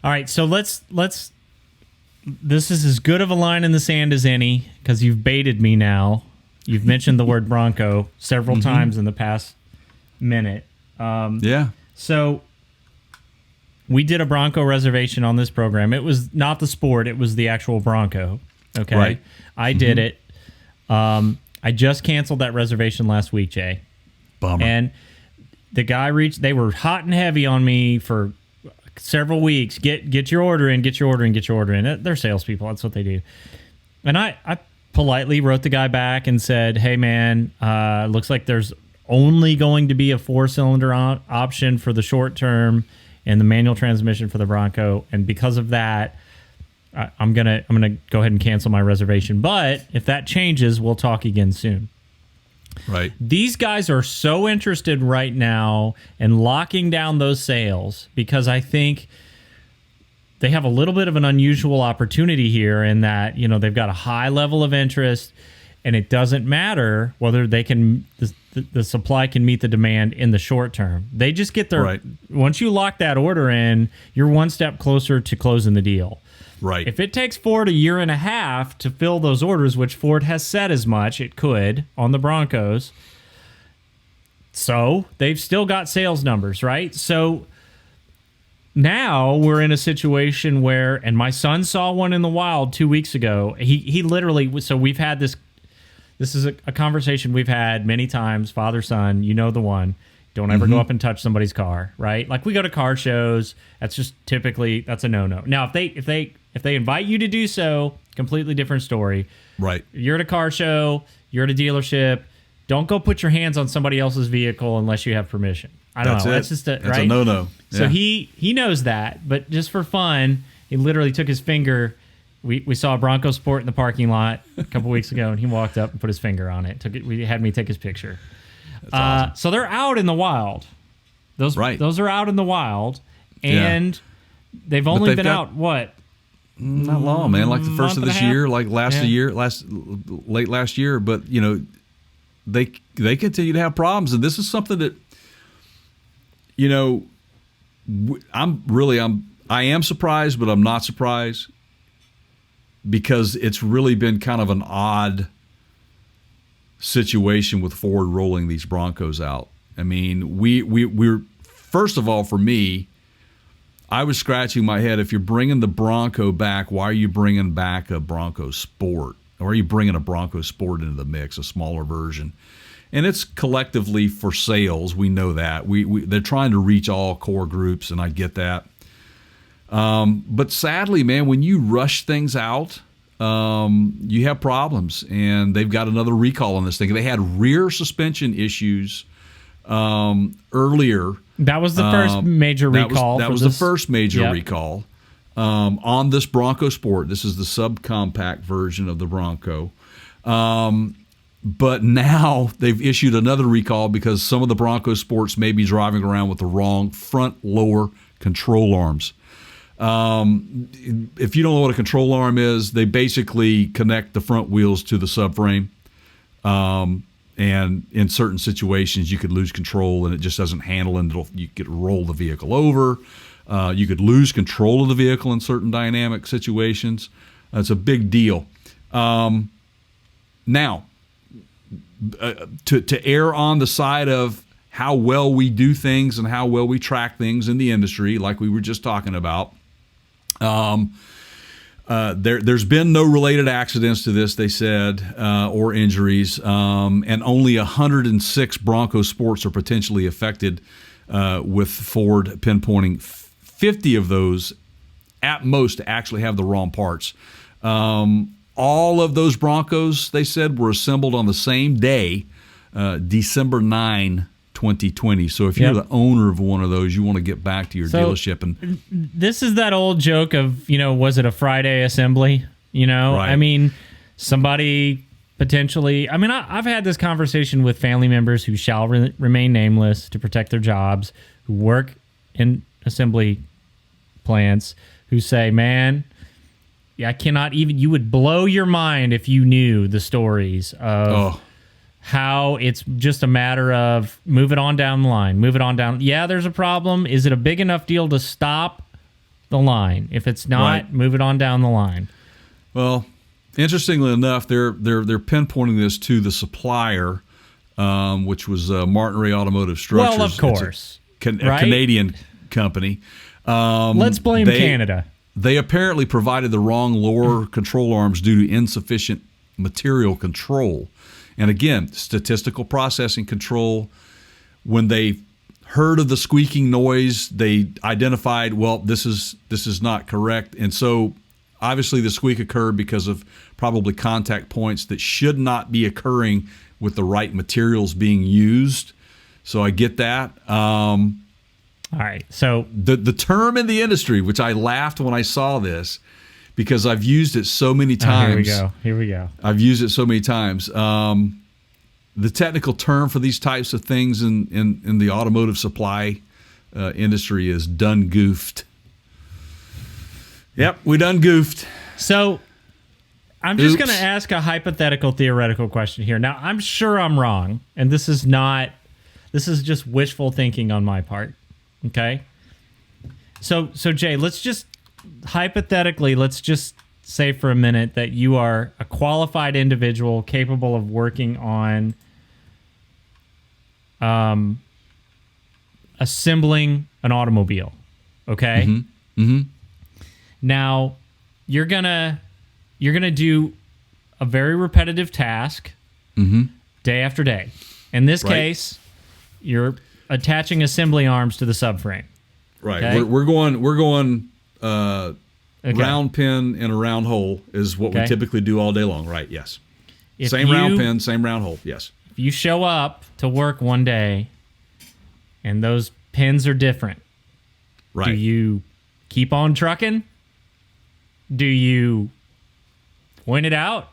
All right, so let's. This is as good of a line in the sand as any because you've baited me now. You've mentioned the word Bronco several times in the past minute. Yeah. So we did a Bronco reservation on this program. It was not the Sport; it was the actual Bronco. Okay, Right. I did it. I just canceled that reservation last week, Jay. Bummer. And the guy reached. They were hot and heavy on me for several weeks. Get your order in. Get your order in. Get your order in. They're salespeople. That's what they do. And I politely wrote the guy back and said, "Hey, man, looks like there's only going to be a 4-cylinder option for the short term and the manual transmission for the Bronco, and because of that, I'm gonna go ahead and cancel my reservation. But if that changes, we'll talk again soon." Right. These guys are so interested right now in locking down those sales because I think they have a little bit of an unusual opportunity here in that, they've got a high level of interest and it doesn't matter whether they can the supply can meet the demand in the short term. They just get their Right. Once you lock that order in, you're one step closer to closing the deal. Right. If it takes Ford a year and a half to fill those orders, which Ford has said as much, it could on the Broncos. So they've still got sales numbers, right? So now we're in a situation where, and my son saw one in the wild 2 weeks ago. He literally, so we've had this is a conversation we've had many times, father-son, the one. Don't ever go up and touch somebody's car, right? Like we go to car shows. That's just typically, that's a no-no. Now, if they invite you to do so, completely different story. Right. You're at a car show. You're at a dealership. Don't go put your hands on somebody else's vehicle unless you have permission. I don't know. That's just That's right? a no-no. So Yeah. he knows that, but just for fun, he literally took his finger. We saw a Bronco Sport in the parking lot a couple weeks ago, and he walked up and put his finger on it. We had me take his picture. Awesome. So they're out in the wild. Those are out in the wild, and they've only been out what? Not long, man. Like the first of this year, like late last year. But they continue to have problems, and this is something that I am surprised, but I'm not surprised because it's really been kind of an odd situation with Ford rolling these Broncos out. I mean, we're first of all, for me, I was scratching my head. If you're bringing the Bronco back, why are you bringing back a Bronco Sport? Or are you bringing a Bronco Sport into the mix, a smaller version? And it's collectively for sales. We know that. They're trying to reach all core groups, and I get that. But sadly, man, when you rush things out, you have problems, and they've got another recall on this thing. They had rear suspension issues earlier. That was the first major recall. That was the first major recall on this Bronco Sport. This is the subcompact version of the Bronco. But now they've issued another recall because some of the Bronco Sports may be driving around with the wrong front lower control arms. If you don't know what a control arm is, they basically connect the front wheels to the subframe. And in certain situations, you could lose control and it just doesn't handle, and you could roll the vehicle over. You could lose control of the vehicle in certain dynamic situations. It's a big deal. Now, to err on the side of how well we do things and how well we track things in the industry, like we were just talking about, there's been no related accidents to this, they said, or injuries, and only 106 Bronco Sports are potentially affected, with Ford pinpointing 50 of those at most to actually have the wrong parts. All of those Broncos, they said, were assembled on the same day, December 9, 2020. So if you're the owner of one of those, you want to get back to your dealership. And this is that old joke of, was it a Friday assembly? Right. I mean, somebody potentially, I've had this conversation with family members who shall remain nameless to protect their jobs, who work in assembly plants, who say, man, I cannot even, you would blow your mind if you knew the stories of how it's just a matter of move it on down the line, move it on down. Yeah, there's a problem. Is it a big enough deal to stop the line. If it's not, Right. move it on down the line. Well, interestingly enough, they're pinpointing this to the supplier, which was Martinrea Automotive Structures. Well, of course. It's a right? Canadian company. Let's blame Canada. They apparently provided the wrong lower control arms due to insufficient material control. And again, statistical processing control. When they heard of the squeaking noise, they identified, well, this is not correct. And so obviously the squeak occurred because of probably contact points that should not be occurring with the right materials being used. So I get that. All right. So The term in the industry, which I laughed when I saw this, because I've used it so many times. Here we go. I've used it so many times. The technical term for these types of things in the automotive supply industry is done goofed. Yep, we done goofed. So I'm just Oops. going to ask a hypothetical, theoretical question here. Now, I'm sure I'm wrong, and this is just wishful thinking on my part. Okay? So Jay, let's just say for a minute that you are a qualified individual capable of working on assembling an automobile. Okay? Mm-hmm. Mm-hmm. Now, you're gonna do a very repetitive task day after day. In this Right. case, you're attaching assembly arms to the subframe. Right. Okay. We're going Okay. round pin in a round hole is what we Okay. typically do all day long. Right. Yes. If Same you- round pin, same round hole. Yes. If you show up to work one day and those pins are different, Right. do you keep on trucking? Do you point it out?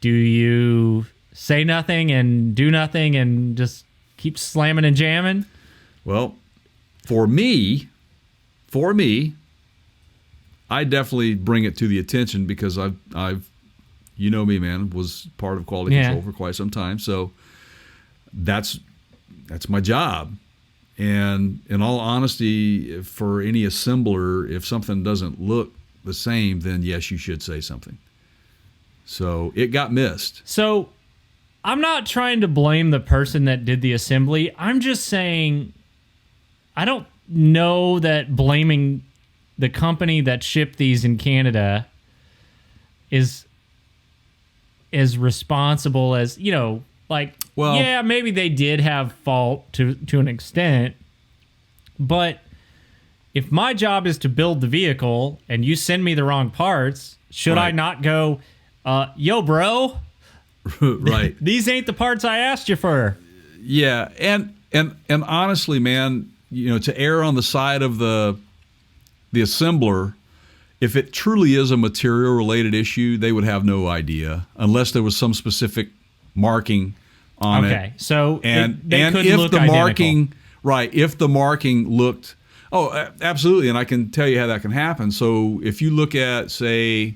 Do you say nothing and do nothing and just keep slamming and jamming? Well, for me, I definitely bring it to the attention because I've you know me, man, was part of quality Yeah. control for quite some time. So that's my job. And in all honesty, for any assembler, if something doesn't look the same, then yes, you should say something. So it got missed. So I'm not trying to blame the person that did the assembly. I'm just saying I don't know that blaming the company that shipped these in Canada is as responsible as, Well- yeah, maybe they did have fault to an extent, but if my job is to build the vehicle and you send me the wrong parts, should I Right. not go, yo, bro, Right. these ain't the parts I asked you for? Yeah, and honestly, man, to err on the side of the assembler, if it truly is a material related issue, they would have no idea unless there was some specific marking on it. Okay, so And they couldn't if look the identical. marking, right, if the marking looked, absolutely, and I can tell you how that can happen. So if you look at, say,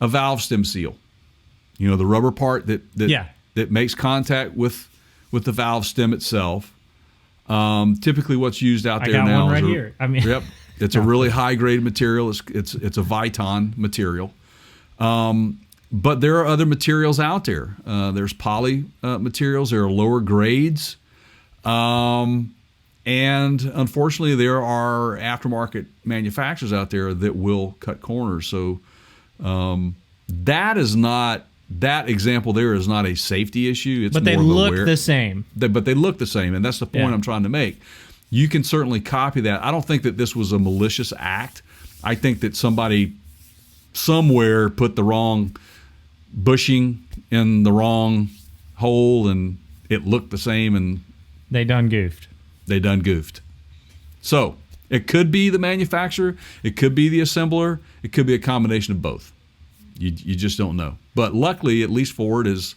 a valve stem seal, the rubber part that Yeah. that makes contact with the valve stem itself. Typically, what's used out I there got now one is right here. I mean, yep, it's a really high grade material. It's a Viton material. But there are other materials out there. There's poly materials. There are lower grades. And unfortunately, there are aftermarket manufacturers out there that will cut corners. So that example there is not a safety issue. It's but they more of a look wear. the same. But they look the same, and that's the point Yeah. I'm trying to make. You can certainly copy that. I don't think that this was a malicious act. I think that somebody somewhere put the wrong bushing in the wrong hole, and it looked the same, and They done goofed. they done goofed. So it could be the manufacturer, it could be the assembler, it could be a combination of both. You just don't know. But luckily, at least Ford is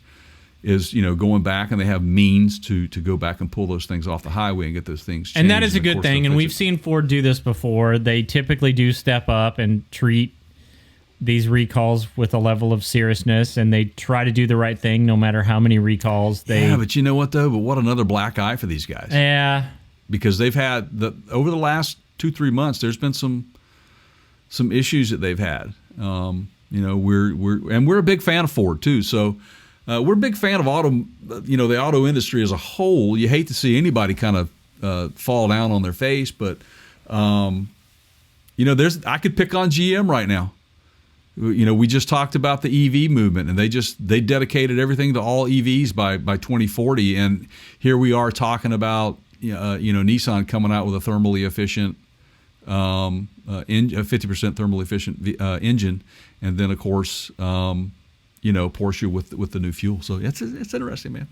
going back, and they have means to go back and pull those things off the highway and get those things changed. And that is a of good course thing. they'll And fix we've it. seen Ford do this before. They typically do step up and treat these recalls with a level of seriousness, and they try to do the right thing no matter how many recalls they. Yeah, but you know what though? But what another black eye for these guys. Yeah. Because they've had over the last 2-3 months, there's been some issues that they've had. We're a big fan of Ford too. So we're a big fan of the auto industry as a whole. You hate to see anybody kind of fall down on their face, but I could pick on GM right now. We just talked about the EV movement, and they dedicated everything to all EVs by 2040, and here we are talking about Nissan coming out with a thermally efficient, a 50% thermally efficient engine, and then of course Porsche with the new fuel. So it's interesting, man.